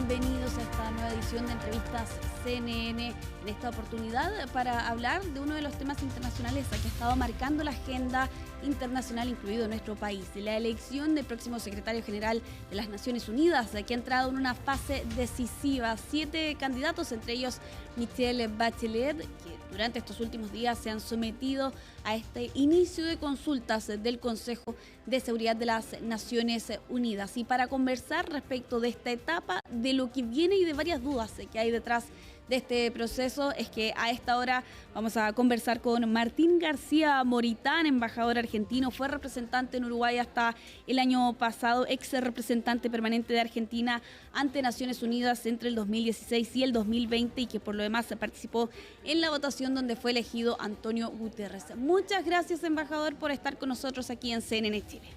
bienvenidos a esta nueva edición de Entrevistas CNN. En esta oportunidad para hablar de uno de los temas internacionales que ha estado marcando la agenda internacional, incluido nuestro país, la elección del próximo secretario general de las Naciones Unidas, que ha entrado en una fase decisiva. 7 candidatos, entre ellos Michelle Bachelet, que durante estos últimos días se han sometido a este inicio de consultas del Consejo de Seguridad de las Naciones Unidas. Y para conversar respecto de esta etapa, de lo que viene y de varias dudas que hay detrás de este proceso, es que a esta hora vamos a conversar con Martín García Moritán, embajador argentino. Fue representante en Uruguay hasta el año pasado, ex representante permanente de Argentina ante Naciones Unidas entre el 2016 y el 2020, y que por lo demás participó en la votación donde fue elegido Antonio Guterres. Muchas gracias, embajador, por estar con nosotros aquí en CNN Chile.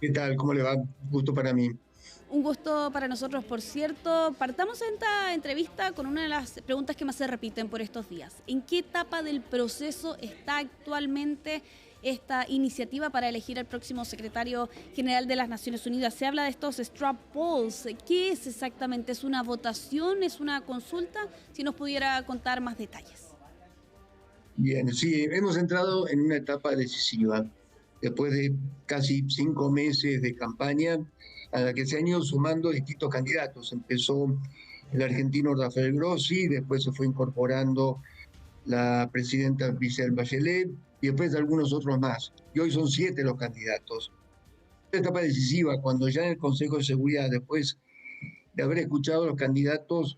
¿Qué tal? ¿Cómo le va? Gusto para mí. Un gusto para nosotros, por cierto. Partamos en esta entrevista con una de las preguntas que más se repiten por estos días. ¿En qué etapa del proceso está actualmente esta iniciativa para elegir al próximo secretario general de las Naciones Unidas? Se habla de estos straw polls. ¿Qué es exactamente? ¿Es una votación? ¿Es una consulta? Si nos pudiera contar más detalles. Bien, sí, hemos entrado en una etapa decisiva. Después de casi 5 meses de campaña, a la que se han ido sumando distintos candidatos. Empezó el argentino Rafael Grossi, después se fue incorporando la presidenta Michelle Bachelet y después algunos otros más. Y hoy son 7 los candidatos. Una etapa decisiva, cuando ya en el Consejo de Seguridad, después de haber escuchado a los candidatos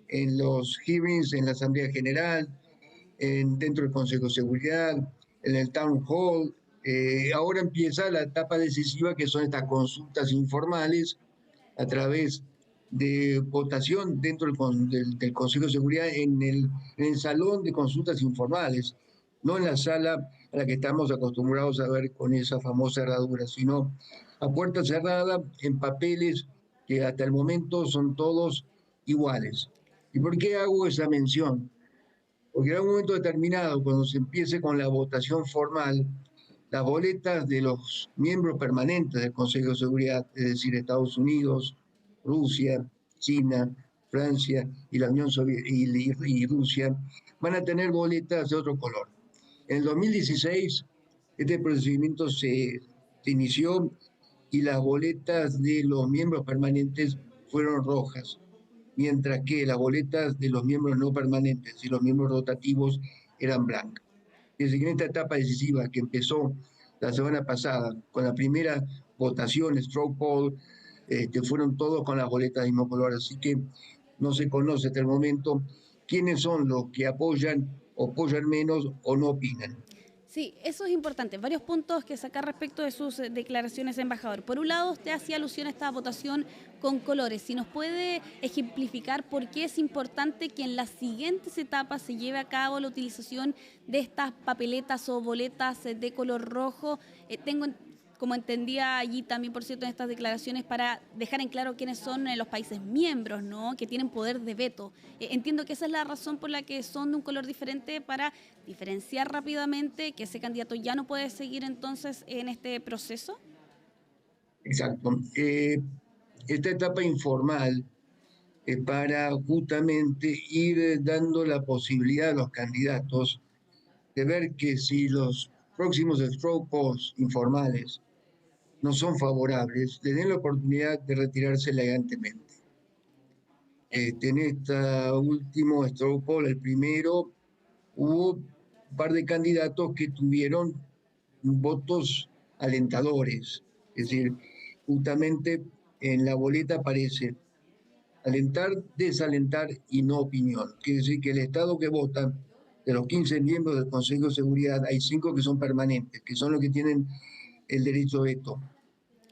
en los hearings, en la Asamblea General, dentro del Consejo de Seguridad, en el Town Hall, ahora empieza la etapa decisiva, que son estas consultas informales a través de votación dentro del Consejo de Seguridad en el salón de consultas informales, no en la sala a la que estamos acostumbrados a ver con esa famosa herradura, sino a puerta cerrada, en papeles que hasta el momento son todos iguales. ¿Y por qué hago esa mención? Porque en un momento determinado, cuando se empiece con la votación formal, las boletas de los miembros permanentes del Consejo de Seguridad, es decir, Estados Unidos, Rusia, China, Francia y la Unión Soviética y Rusia, van a tener boletas de otro color. En el 2016, este procedimiento se inició y las boletas de los miembros permanentes fueron rojas, mientras que las boletas de los miembros no permanentes y los miembros rotativos eran blancas. Es decir, en esta etapa decisiva que empezó la semana pasada con la primera votación, straw poll, fueron todos con las boletas de mismo color, así que no se conoce hasta el momento quiénes son los que apoyan menos o no opinan. Sí, eso es importante. Varios puntos que sacar respecto de sus declaraciones, embajador. Por un lado, usted hacía alusión a esta votación con colores. Si nos puede ejemplificar por qué es importante que en las siguientes etapas se lleve a cabo la utilización de estas papeletas o boletas de color rojo. Como entendía allí también, por cierto, en estas declaraciones, para dejar en claro quiénes son los países miembros, ¿no?, que tienen poder de veto. Entiendo que esa es la razón por la que son de un color diferente, para diferenciar rápidamente que ese candidato ya no puede seguir entonces en este proceso. Exacto. Esta etapa informal es para justamente ir dando la posibilidad a los candidatos de ver que si los próximos straw polls informales no son favorables, le den la oportunidad de retirarse elegantemente. En este último straw poll, el primero, hubo un par de candidatos que tuvieron votos alentadores. Es decir, justamente en la boleta aparece alentar, desalentar y no opinión. Quiere decir que el Estado que vota, de los 15 miembros del Consejo de Seguridad, hay 5 que son permanentes, que son los que tienen el derecho de veto,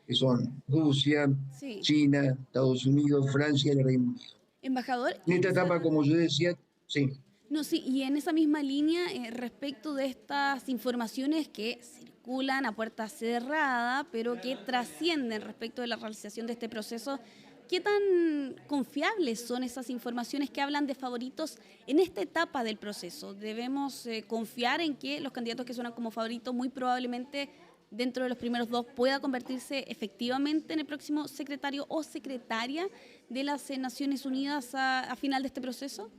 que son Rusia, Sí. China, Estados Unidos, Francia y el Reino Unido. Embajador. En esta etapa, como yo decía, sí. No, sí, y en esa misma línea, respecto de estas informaciones que circulan a puerta cerrada, pero que trascienden respecto de la realización de este proceso, ¿qué tan confiables son esas informaciones que hablan de favoritos en esta etapa del proceso? ¿Debemos confiar en que los candidatos que suenan como favoritos muy probablemente dentro de los primeros dos pueda convertirse efectivamente en el próximo secretario o secretaria de las Naciones Unidas a final de este proceso?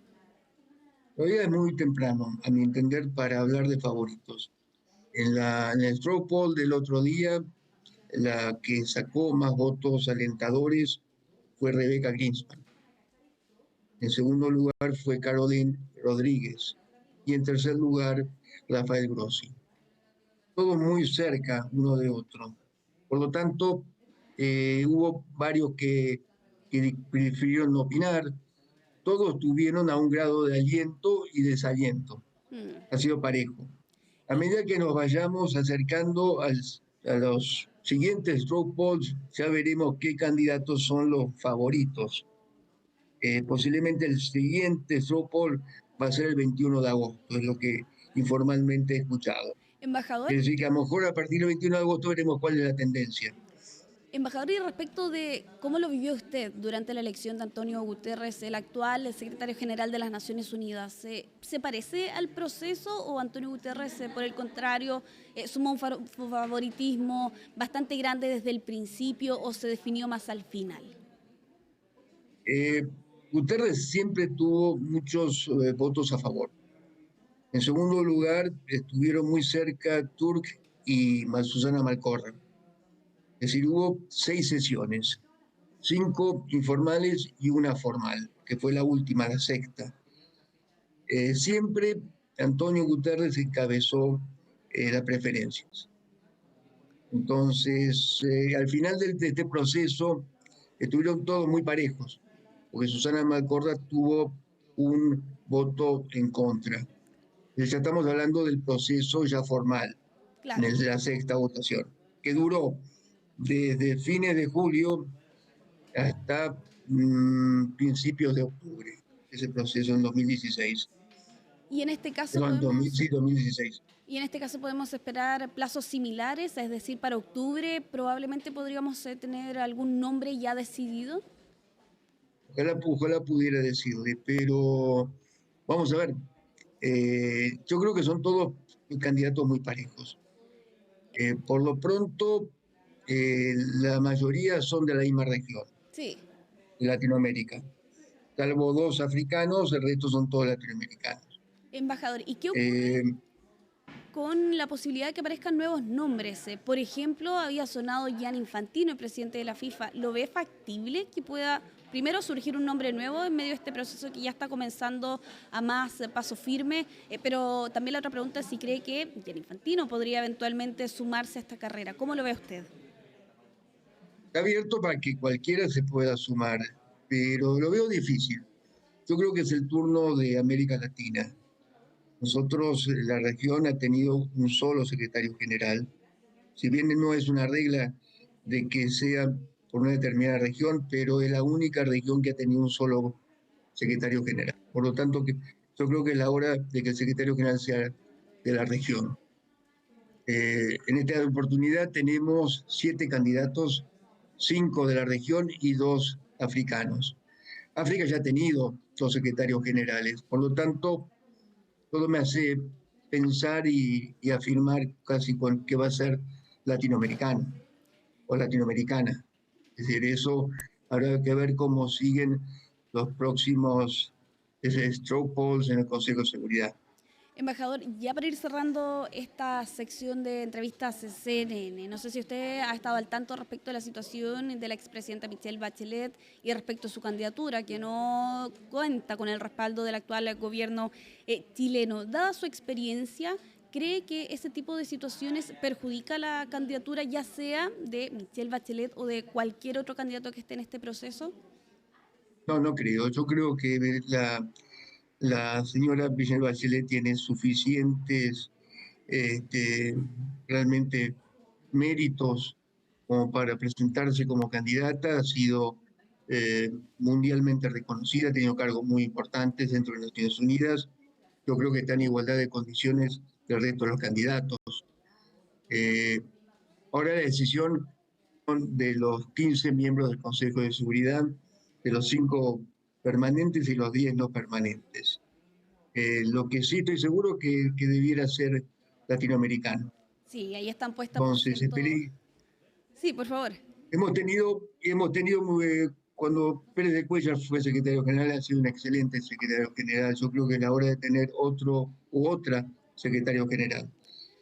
Todavía es muy temprano, a mi entender, para hablar de favoritos. En el straw poll del otro día, la que sacó más votos alentadores fue Rebeca Greenspan. En segundo lugar fue Caroline Rodríguez. Y en tercer lugar, Rafael Grossi. Todos muy cerca uno de otro. Por lo tanto, hubo varios que prefirieron no opinar. Todos tuvieron a un grado de aliento y desaliento. Mm. Ha sido parejo. A medida que nos vayamos acercando a los siguientes straw polls, ya veremos qué candidatos son los favoritos. Posiblemente el siguiente straw poll va a ser el 21 de agosto, es lo que informalmente he escuchado. Embajador, Es decir, que a lo mejor a partir del 21 de agosto veremos cuál es la tendencia. Embajador, y respecto de cómo lo vivió usted durante la elección de Antonio Guterres, el actual secretario general de las Naciones Unidas, ¿se parece al proceso o Antonio Guterres, por el contrario, sumó un favoritismo bastante grande desde el principio o se definió más al final? Guterres siempre tuvo muchos votos a favor. En segundo lugar, estuvieron muy cerca Turk y Susana Malcorra. Es decir, hubo 6 sesiones, 5 informales y una formal, que fue la última, la sexta. Siempre Antonio Guterres encabezó las preferencias. Entonces, al final de este proceso, estuvieron todos muy parejos, porque Susana Malcorra tuvo un voto en contra. Ya estamos hablando del proceso ya formal, Claro. en la sexta votación, que duró desde fines de julio hasta principios de octubre, ese proceso en 2016. Y en este caso Perdón, podemos... sí, 2016. Y en este caso podemos esperar plazos similares, es decir, para octubre probablemente podríamos tener algún nombre ya decidido. Ojalá pudiera decirle, pero vamos a ver. Yo creo que son todos candidatos muy parejos. Por lo pronto, la mayoría son de la misma región, Sí. de Latinoamérica. Salvo 2 africanos, el resto son todos latinoamericanos. Embajador, ¿y qué Eh, ocurre con la posibilidad de que aparezcan nuevos nombres? Por ejemplo, había sonado Gianni Infantino, el presidente de la FIFA. ¿Lo ve factible que pueda primero surgir un nombre nuevo en medio de este proceso que ya está comenzando a más paso firme? Pero también la otra pregunta es si cree que Gianni Infantino podría eventualmente sumarse a esta carrera. ¿Cómo lo ve usted? Está abierto para que cualquiera se pueda sumar, pero lo veo difícil. Yo creo que es el turno de América Latina. Nosotros, la región ha tenido un solo secretario general. Si bien no es una regla de que sea por una determinada región, pero es la única región que ha tenido un solo secretario general. Por lo tanto, yo creo que es la hora de que el secretario general sea de la región. En esta oportunidad tenemos 7 candidatos, 5 de la región y 2 africanos. África ya ha tenido 2 secretarios generales, por lo tanto, todo me hace pensar y afirmar casi que va a ser latinoamericano o latinoamericana. Es decir, eso habrá que ver cómo siguen los próximos straw polls en el Consejo de Seguridad. Embajador, ya para ir cerrando esta sección de entrevistas CNN, no sé si usted ha estado al tanto respecto de la situación de la expresidenta Michelle Bachelet y respecto a su candidatura, que no cuenta con el respaldo del actual gobierno chileno. Dada su experiencia, ¿cree que ese tipo de situaciones perjudica la candidatura, ya sea de Michelle Bachelet o de cualquier otro candidato que esté en este proceso? No, no creo. Yo creo que la señora Michelle Bachelet tiene suficientes realmente méritos como para presentarse como candidata. Ha sido mundialmente reconocida, ha tenido cargos muy importantes dentro de las Naciones Unidas. Yo creo que está en igualdad de condiciones del resto de los candidatos. Eh, Ahora la decisión de los 15 miembros del Consejo de Seguridad, de los 5 permanentes y los 10 no permanentes. Lo que sí estoy seguro que debiera ser latinoamericano. Sí, ahí están puestas, por Entonces, cierto. Sí, por favor. cuando Pérez de Cuellar fue secretario general, ha sido un excelente secretario general. Yo creo que es la hora de tener otro u otra secretario general.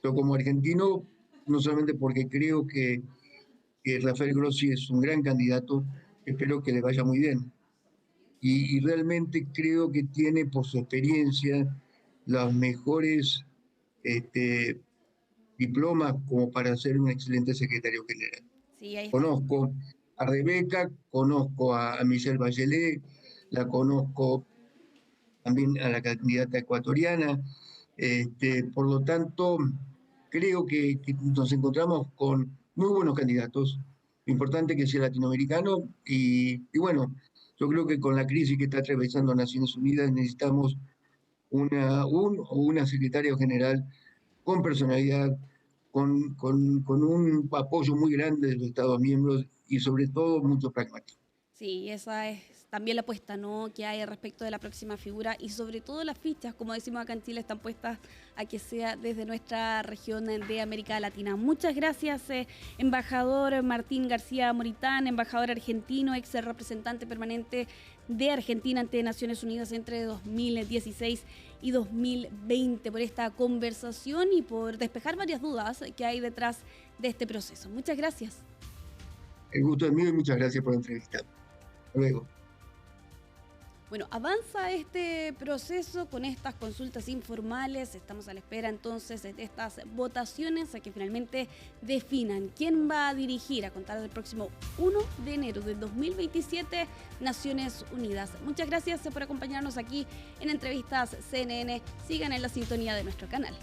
Yo como argentino, no solamente porque creo que Rafael Grossi es un gran candidato, espero que le vaya muy bien. Y realmente creo que tiene por su experiencia los mejores este, diplomas como para ser un excelente secretario general. Sí, ahí están. Conozco a Rebeca, conozco a Michelle Bachelet, la conozco también a la candidata ecuatoriana. Por lo tanto, creo que nos encontramos con muy buenos candidatos. Lo importante es que sea latinoamericano y bueno, yo creo que con la crisis que está atravesando Naciones Unidas necesitamos un o una secretaria general con personalidad, con un apoyo muy grande de los Estados miembros y sobre todo mucho pragmatismo. Sí, esa es también la apuesta, ¿no?, que hay respecto de la próxima figura y sobre todo las fichas, como decimos acá en Chile, están puestas a que sea desde nuestra región de América Latina. Muchas gracias, embajador Martín García Moritán, embajador argentino, ex representante permanente de Argentina ante Naciones Unidas entre 2016 y 2020, por esta conversación y por despejar varias dudas que hay detrás de este proceso. Muchas gracias. El gusto es mío y muchas gracias por la entrevista. Hasta luego. Bueno, avanza este proceso con estas consultas informales. Estamos a la espera entonces de estas votaciones a que finalmente definan quién va a dirigir a contar del próximo 1 de enero del 2027 Naciones Unidas. Muchas gracias por acompañarnos aquí en Entrevistas CNN. Sigan en la sintonía de nuestro canal.